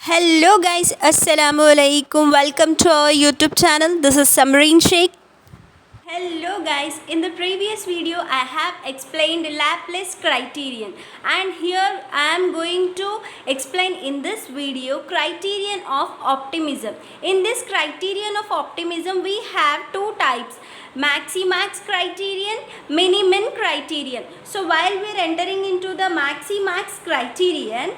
Hello guys, Assalamu alaikum. Welcome to our YouTube channel. This is Samreen Sheikh. Hello guys, in the previous video I have explained Laplace criterion, and here I am going to explain in this video criterion of optimism. In this criterion of optimism we have two types: Maximax criterion, Mini-Min criterion. So while we are entering into the Maximax criterion,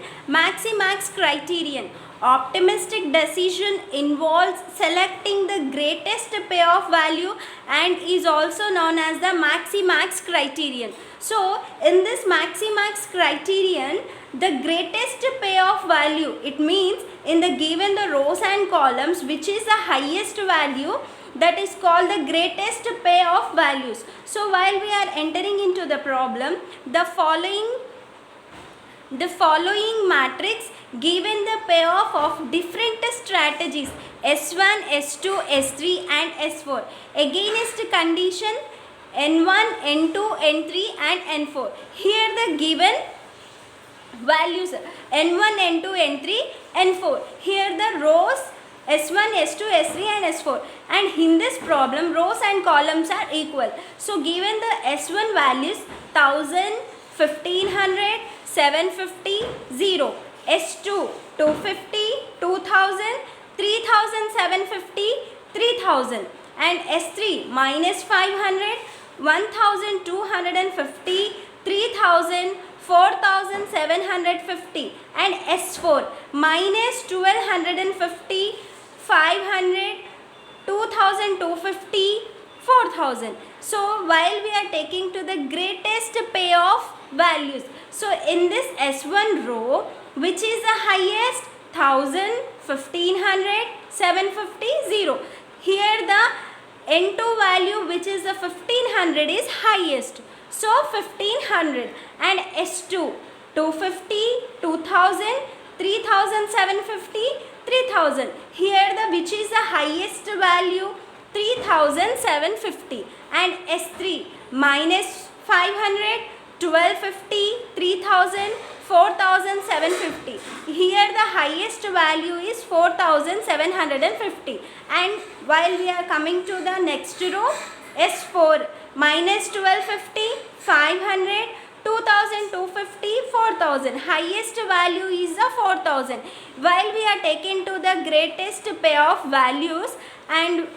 optimistic decision involves selecting the greatest payoff value and is also known as the Maximax criterion. So in this Maximax criterion, the greatest payoff value, it means in the given the rows and columns which is the highest value, that is called the greatest payoff values. So while we are entering into the problem, the following matrix given the payoff of different strategies S1, S2, S3 and S4 against condition N1, N2, N3 and N4. Here the given values N1, N2, N3, N4. Here the rows S1, S2, S3 and S4, and in this problem rows and columns are equal. So given the S1 values 1000, 1500, 750, 0. S2 250, 2000, 3750, 3000, and S3 minus 500, 1250, 3000, 4750, and S4 minus 1250, 500, 2250, 4000. So while we are taking to the greatest payoff values, so in this S1 row, which is the highest, 1000, 1500, 750, 0. Here the N2 value, which is the 1500, is highest. So 1500, and S2 250, 2000, 3750, 3000. Here the which is the highest value, 3750, and S3 minus 500, 1250, 3000, 4750. Here the highest value is 4750, and while we are coming to the next row, S4 minus 1250, 500, 2250, 4000. Highest value is the 4000. While we are taken to the greatest payoff values and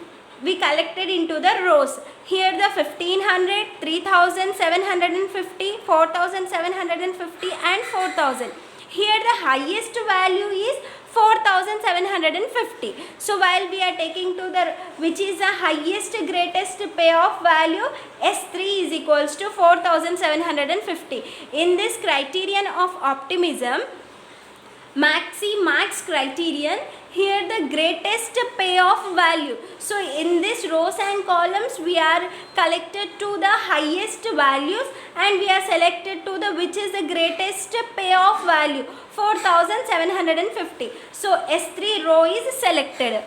we collected into the rows. Here the 1500, 3750, 4750 and 4000. Here the highest value is 4750. So while we are taking to the which is the highest greatest payoff value, S3 is equals to 4750. In this criterion of optimism, Maximax criterion, here the greatest payoff value. So in this rows and columns we are collected to the highest values and we are selected to the which is the greatest payoff value, 4750. So S3 row is selected.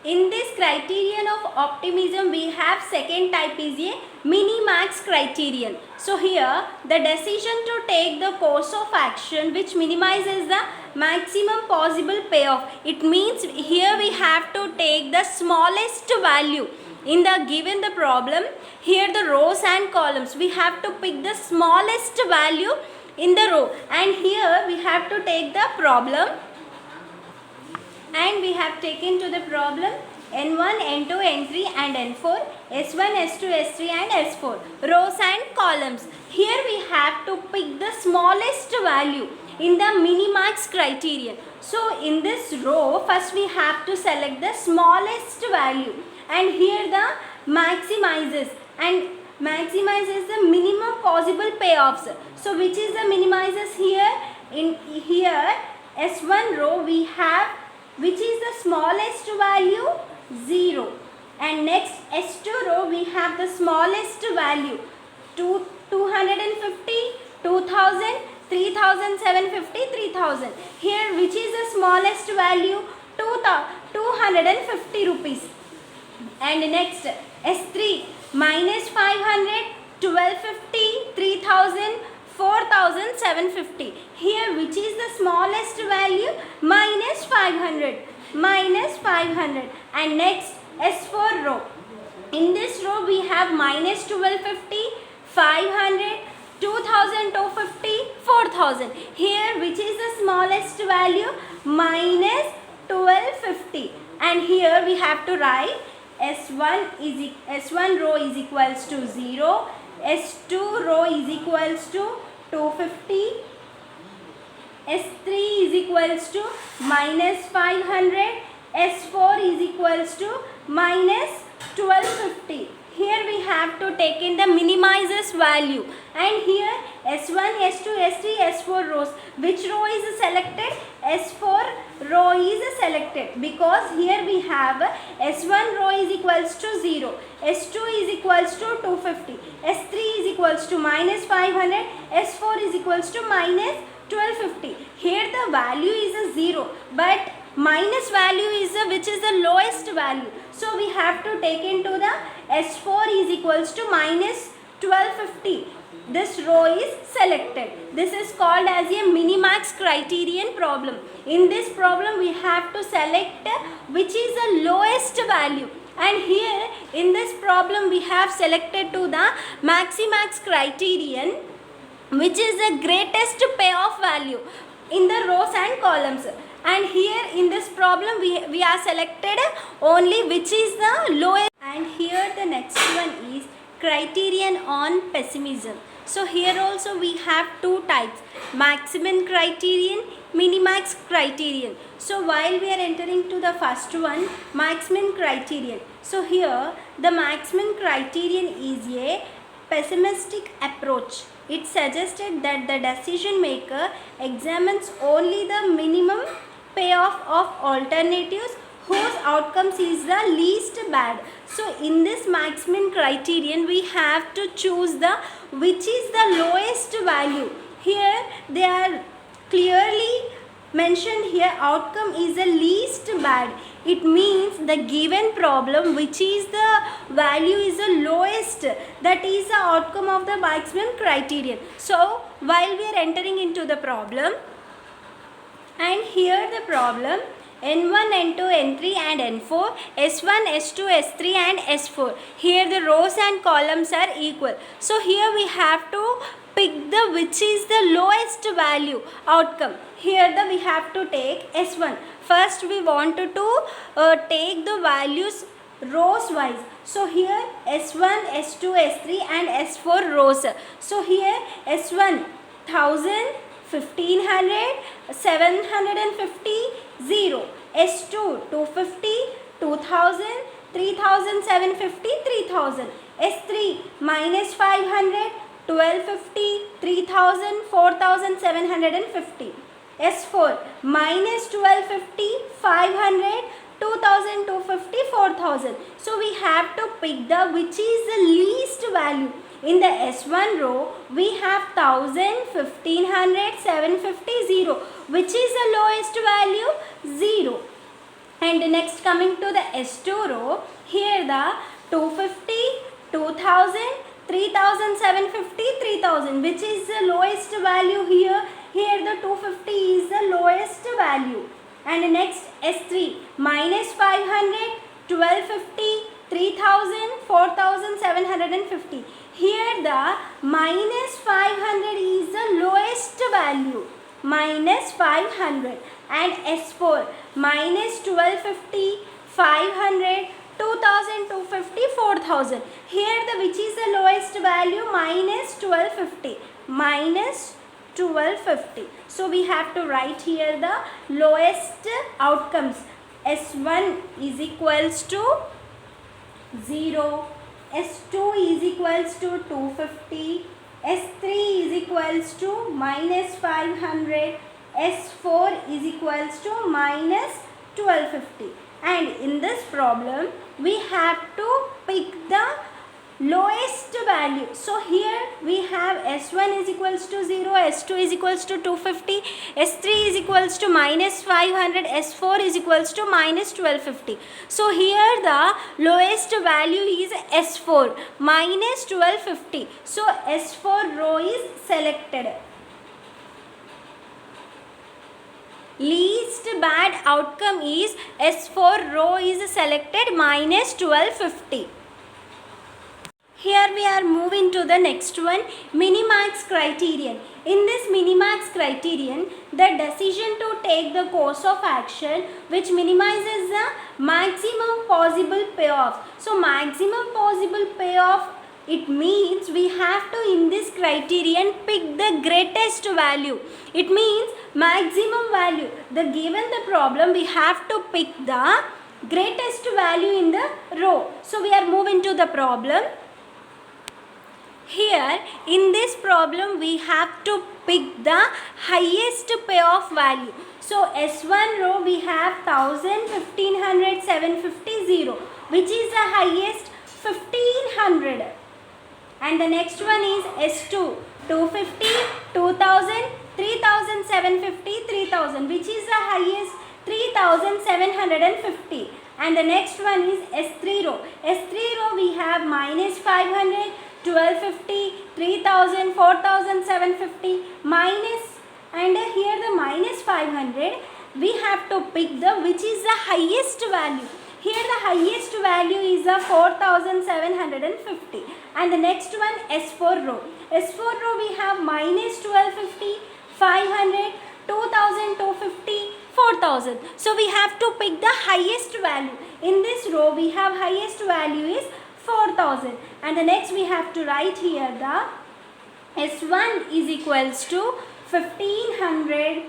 In this criterion of optimism, we have second type is a minimax criterion. So here the decision to take the course of action which minimizes the maximum possible payoff. It means here we have to take the smallest value in the given the problem. Here the rows and columns we have to pick the smallest value in the row, and here we have to take the problem. And we have taken to the problem N1, N2, N3 and N4, S1, S2, S3 and S4, rows and columns. Here we have to pick the smallest value in the minimax criterion. So in this row, first we have to select the smallest value, and here the maximizes the minimum possible payoffs. So which is the minimizes here? In here S1 row we have which is the smallest value, 0, and next S2 row we have the smallest value, 250, 2000, 3750, 3000. Here which is the smallest value, 250 rupees, and next S3 minus 500, 1250, 3000, 4750. 3,750. Here which is the smallest value? Minus 500. Minus 500. And next S4 row. In this row we have minus 1250, 500, 2,250, 4,000. Here which is the smallest value? Minus 1250. And here we have to write S1 row is equals to 0, S2 row is equals to 250, S3 is equals to minus 500, S4 is equals to minus 1250. Here we have to take in the minimizers value, and here S1, S2, S3, S4 rows. Which row is selected? S4 row is selected, because here we have S1 row is equals to 0, S2 is equals to 250, S3 is equals to minus 500, S4 is equals to minus 1250. Here the value is a 0, but minus value is which is the lowest value. So we have to take into the S4 is equals to minus 1250. This row is selected. This is called as a minimax criterion problem. In this problem we have to select which is the lowest value. And here in this problem we have selected to the maximax criterion, which is the greatest payoff value in the rows and columns. And here in this problem we are selected only which is the lowest. And here the next one is criterion on pessimism. So here also we have two types, maximum criterion, minimax criterion. So while we are entering to the first one, maximum criterion. So here the maximum criterion is a pessimistic approach. It suggested that the decision maker examines only the minimum payoff of alternatives whose outcomes is the least bad. So in this maximum criterion we have to choose the which is the lowest value. Here they are clearly mentioned here, outcome is the least bad. It means the given problem which is the value is the lowest, that is the outcome of the maximum criterion. So while we are entering into the problem, and here the problem N1, N2, N3 and N4, S1, S2, S3 and S4. Here the rows and columns are equal. So here we have to pick the which is the lowest value outcome. Here we have to take S1. First we want to take the values rows wise. So here S1, S2, S3 and S4 rows. So here S1 1000, 1500, 750, 0. S2 250, 2000, 3750, 3000. S3 minus 500, 1250, 3000, 4750. S4 minus 1250, 500, 2250, 4000. So we have to pick the which is the least value. In the S1 row we have 1000, 1500, 750, 0. Which is the lowest value? 0. And next coming to the S2 row, here the 250, 2000, 3750, 3000. Which is the lowest value here? Here the 250 is the lowest value. And next S3 minus 500, 1250, 3000, 4750. Here the minus 500 is the lowest value. Minus 500. And S4 minus 1250, 500, 2250, 4000. Here the which is the lowest value? Minus 1250. Minus 1250. So we have to write here the lowest outcomes. S1 is equals to 0. S2 is equals to 250. S3 is equals to minus 500. S4 is equals to minus 1250. And in this problem we have to pick the lowest value. So here we have S1 is equals to 0, S2 is equals to 250, S3 is equals to minus 500, S4 is equals to minus 1250. So here the lowest value is S4 minus 1250. So S4 row is selected. least bad outcome is S4 row is selected minus 1250. Here we are moving to the next one, minimax criterion. In this minimax criterion, the decision to take the course of action which minimizes the maximum possible payoff. So maximum possible payoff, it means we have to in this criterion pick the greatest value. It means maximum value. The given the problem, we have to pick the greatest value in the row. So we are moving to the problem. Here in this problem we have to pick the highest payoff value. So S1 row we have 1000, 1500, 750, 0, which is the highest 1500. And the next one is S2, 250, 2000, 3750, 3000, which is the highest 3750. And the next one is S3 row. S3 row we have minus 500, 1250, 3000, 4750, minus, and here the minus 500, we have to pick the which is the highest value. Here the highest value is the 4750. And the next one, S4 row. S4 row we have minus 1250, 500, 2250, 4000. So we have to pick the highest value. In this row we have highest value is 4000. And the next we have to write here the S1 is equals to 1500,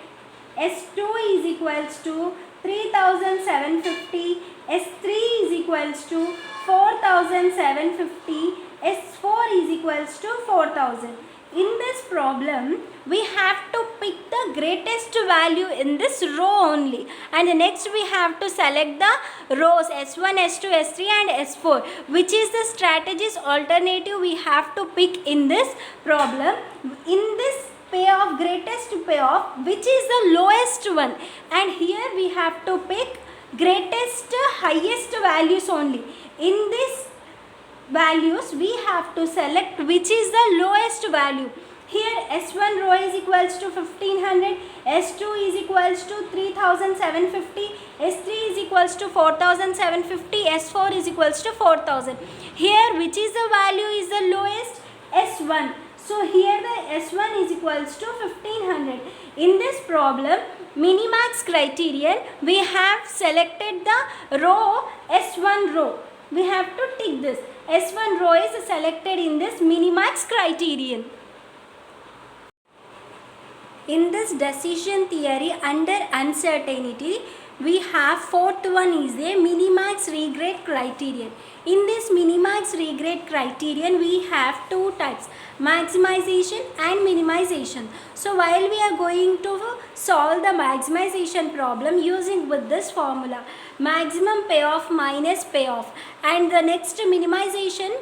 S2 is equals to 3750, S3 is equals to 4750, S4 is equals to 4000. In this problem, we have to pick the greatest value in this row only. And next we have to select the rows S1, S2, S3 and S4. Which is the strategies alternative we have to pick in this problem. In this payoff, greatest payoff, which is the lowest one. And here we have to pick greatest highest values only. In this values we have to select which is the lowest value. Here S1 row is equals to 1500, S2 is equals to 3750, S3 is equals to 4750, S4 is equals to 4000. Here which is the value is the lowest? S1. So here the S1 is equals to 1500. In this problem, minimax criterion, we have selected the row S1 row. We have to tick this. S1 row is selected in this minimax criterion. In this decision theory under uncertainty, we have fourth one is a minimax regrade criterion. In this minimax regrade criterion, we have two types, maximization and minimization. So while we are going to solve the maximization problem using with this formula, maximum payoff minus payoff, and the next minimization,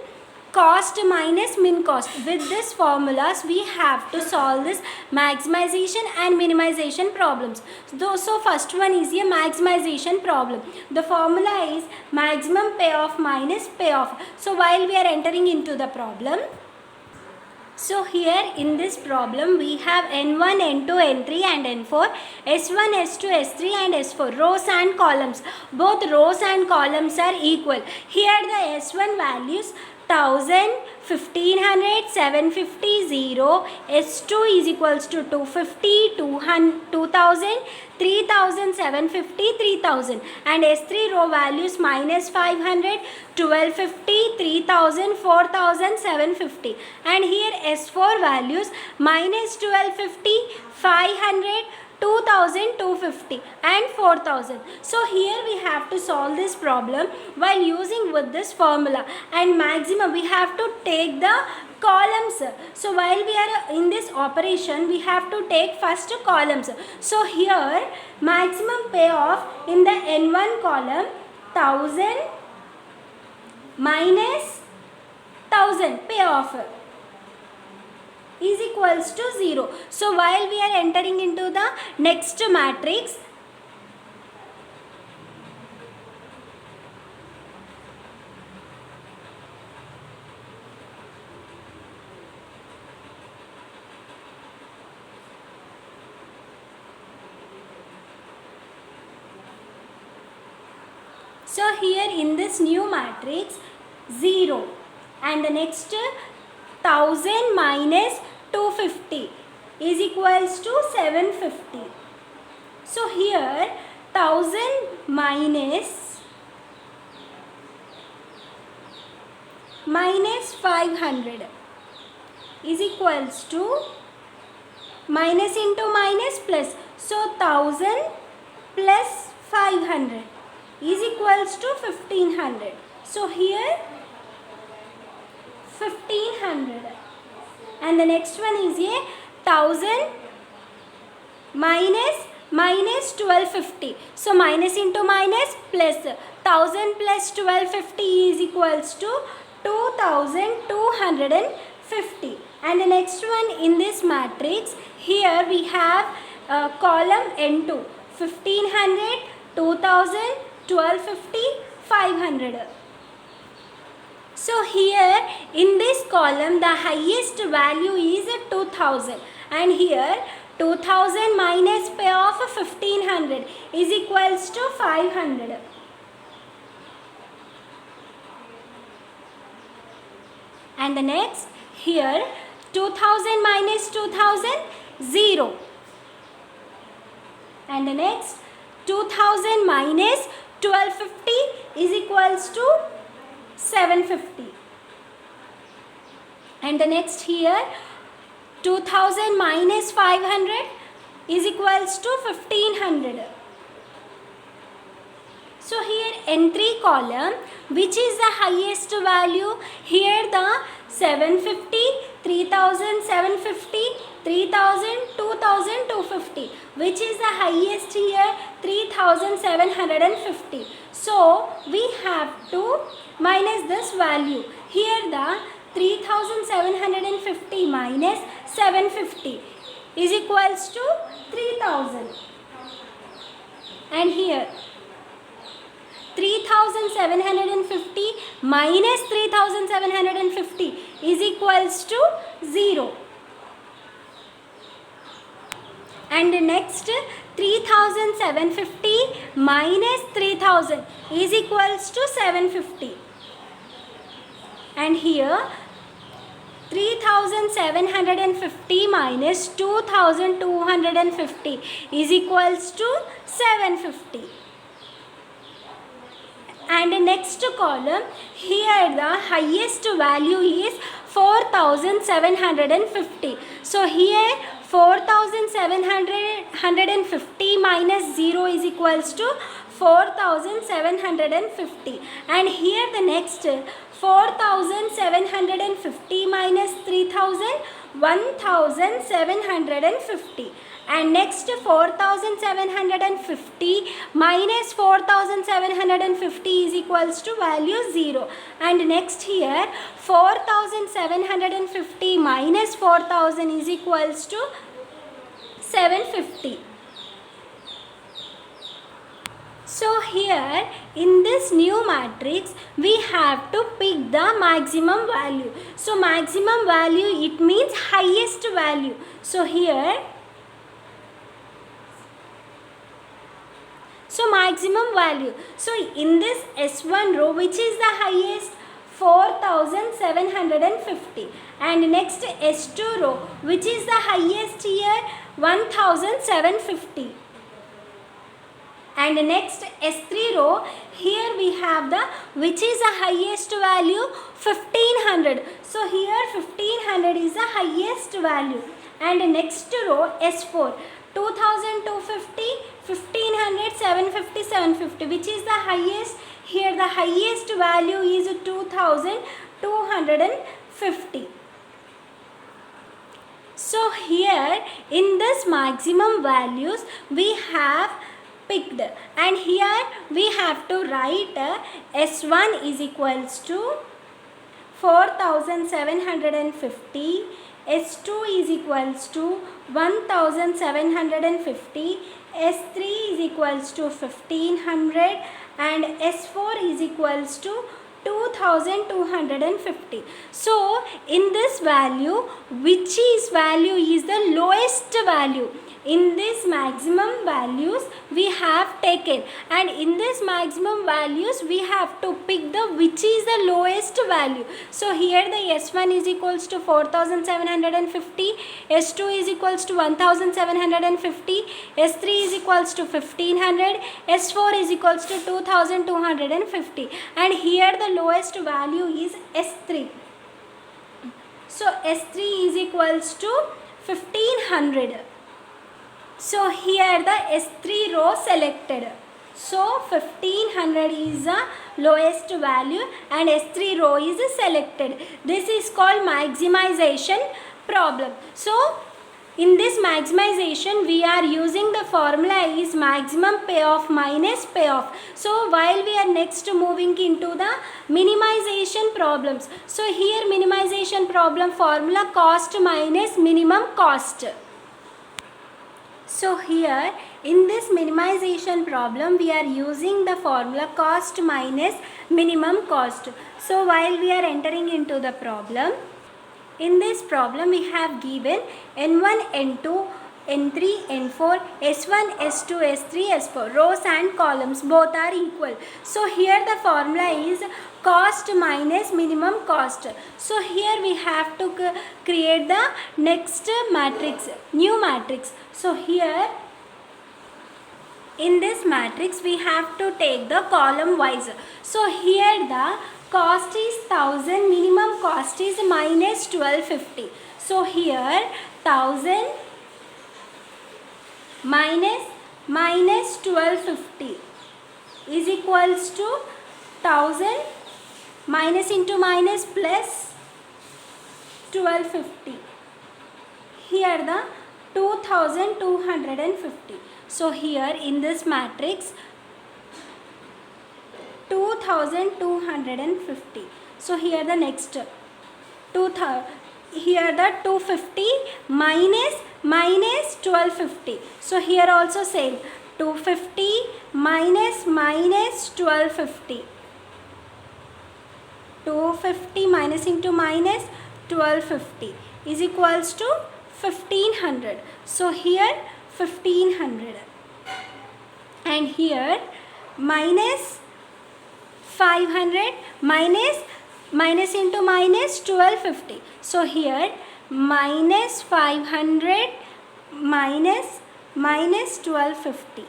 cost minus min cost. With this formulas we have to solve this maximization and minimization problems. So first one is a maximization problem. The formula is maximum payoff minus payoff. So while we are entering into the problem, so here in this problem we have N1, N2, N3 and N4, S1, S2, S3 and S4, rows and columns. Both rows and columns are equal. Here the S1 values 1000, 1500, 750, 0, S2 is equals to 250, 2000, 3750, 3000, and S3 row values minus 500, 1250, 3000, 4000, 750, and here S4 values minus 1250, 500, 2000, 250 and 4000. So here we have to solve this problem while using with this formula, and maximum we have to take the columns. So while we are in this operation, we have to take first columns. So here maximum payoff in the N1 column 1000 minus 1000 payoff is equals to 0. So while we are entering into the next matrix, So here in this new matrix 0 and the next 1000 minus 250 is equals to 750. So here 1000 minus 500 is equals to minus into minus plus. So 1000 plus 500 is equals to 1500. So here 1500 and the next one is a 1000 minus 1250. So minus into minus plus 1000 plus 1250 is equals to 2250. And the next one in this matrix, here we have column N2 1500, 2000, 1250, 500. So here in this column the highest value is 2000 and here 2000 minus pay of 1500 is equals to 500. And the next here 2000 minus 2000 0 and the next 2000 minus 1250 is equals to 750 and the next here 2000 minus 500 is equals to 1500. So here N3 column, which is the highest value? Here the 750, 3750, 3000, 2250, which is the highest here? 3750. So we have to minus this value. Here the 3750 minus 750 is equals to 3000 and here 3750 minus 3750 is equals to 0 and next 3750 minus 3000 is equals to 750 and here 3750 minus 2250 is equals to 750 and next column here the highest value is 4750. So here 4750 minus 0 is equals to 4750 and here the next 4750 minus 3000 1750 and next 4750 minus 4750 is equals to value 0 and next here 4750 minus 4000 is equals to 750. So here in this new matrix we have to pick the maximum value. So maximum value, it means highest value. So here so maximum value. So in this S1 row, which is the highest? 4750 and next S2 row, which is the highest here? 1750 and next S3 row, here we have the which is the highest value? 1500. So here 1500 is the highest value and next row S4 2250, 1500, 750, 750, which is the highest? Here the highest value is 2250. So here in this maximum values we have picked and here we have to write S1 is equals to 4750, S2 is equals to 1750, S3 is equals to 1500 and S4 is equals to 2250. So in this value, which is value is the lowest value? In this maximum values we have taken, and in this maximum values we have to pick the which is the lowest value. So here the S1 is equals to 4750, S2 is equals to 1750, S3 is equals to 1500, S4 is equals to 2250, and here the lowest value is S3. So S3 is equals to 1500. So here the S3 row selected. So 1500 is the lowest value and S3 row is selected. This is called maximization problem. So in this maximization we are using the formula is maximum payoff minus payoff. So while we are next moving into the minimization problems. So here minimization problem formula cost minus minimum cost. So here in this minimization problem we are using the formula cost minus minimum cost. So while we are entering into the problem, in this problem we have given N1, N2, N3, N4, S1, S2, S3, S4 rows and columns both are equal. So here the formula is cost minus minimum cost. So here we have to create the next matrix, new matrix. So here in this matrix we have to take the column wise. So here the cost is 1000, minimum cost is minus 1250. So here 1000 minus 1250 is equals to 1000 minus into minus plus 1250. Here the 2250. So here in this matrix 2250. So here the next 2000, here the 250 minus 1250. So here also same 250 minus 1250. 250 minus into minus 1250 is equals to 1500. So here 1500, and here minus 500 minus into minus 1250. So here minus 500 minus 1250.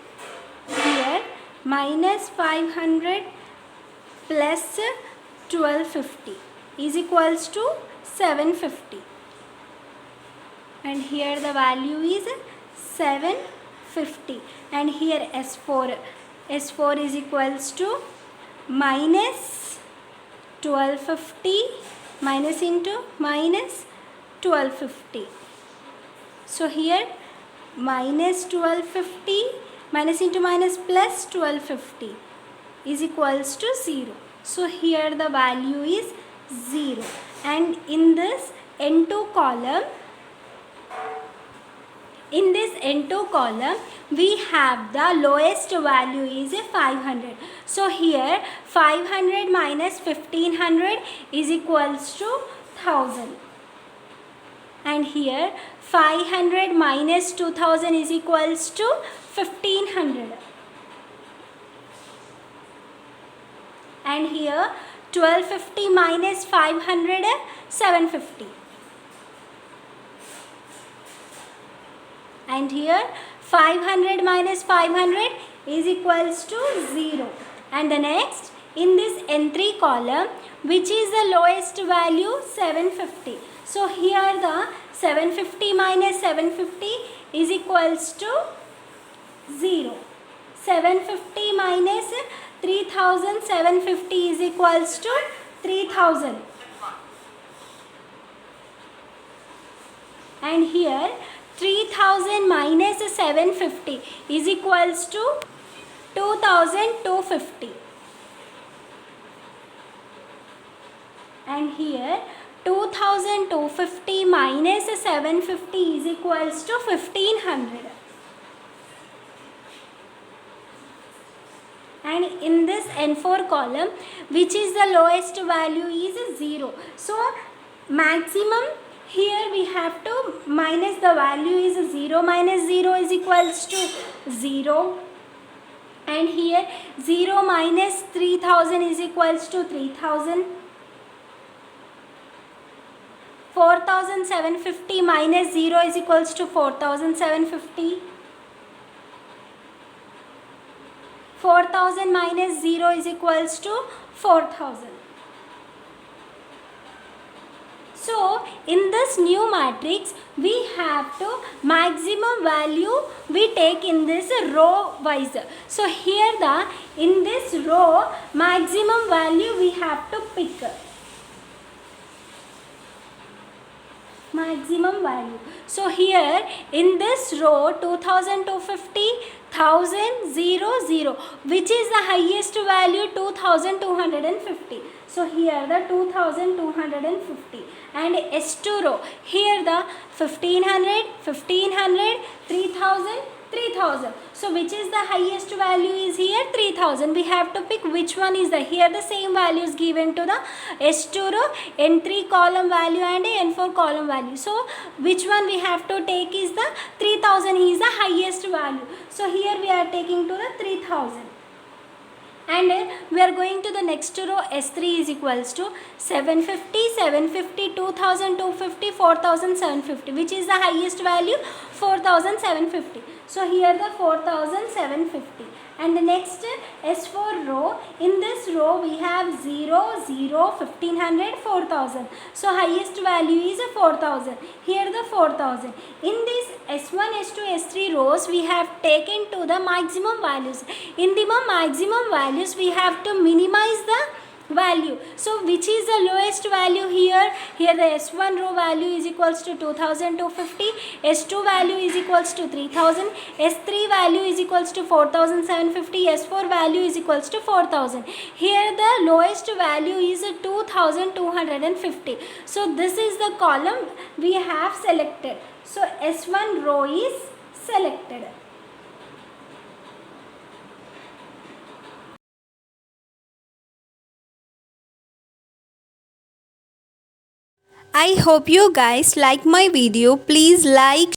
Here minus 500 plus 1250 is equals to 750, and here the value is 750, and here S4 is equals to minus 1250 minus into minus 1250. So here minus 1250 minus into minus plus 1250 is equals to 0. So here the value is 0, and in this N2 column, in this N2 column we have the lowest value is 500. So here 500 minus 1500 is equals to 1000, and here 500 minus 2000 is equals to 1500, and here 1250 minus 500 750, and here 500 minus 500 is equals to 0. And the next in this N3 column, which is the lowest value 750. So here the 750 minus 750 is equals to 0. 750 minus 3750 is equals to 3000, and here 3000 minus 750 is equals to 2250, and here 2250 minus 750 is equals to 1500, and in this N4 column, which is the lowest value is 0. So maximum, here we have to minus the value is 0 minus 0 is equals to 0, and here 0 minus 3000 is equals to 3000. 4750 minus 0 is equals to 4750. 4000 minus 0 is equals to 4000. So in this new matrix, we have to maximum value we take in this row wise. So here in this row maximum value we have to pick. Maximum value. So here in this row 2250, 1000, 0, 0, which is the highest value 2250. So here the 2250, and S2 row, here the 1500, 1500, 3000, 3000. So which is the highest value is here 3000. We have to pick which one is the, here the same values given to the S2 row, N3 column value and N4 column value. So which one we have to take is the 3000 is the highest value. So here we are taking to the 3000. And we are going to the next row. S3 is equals to 750, 750, 2250, 4750, which is the highest value 4750. So here the 4750. And the next S4 row, in this row we have 0, 0, 1500, 4000. So highest value is 4000. Here the 4000. In this S1, S2, S3 rows we have taken to the maximum values. In the maximum values we have to minimize the value. So which is the lowest value here? Here the S1 row value is equals to 2250, S2 value is equals to 3000, S3 value is equals to 4750, S4 value is equals to 4000. Here the lowest value is 2250. So this is the column we have selected. So S1 row is selected. I hope you guys like my video. Please like,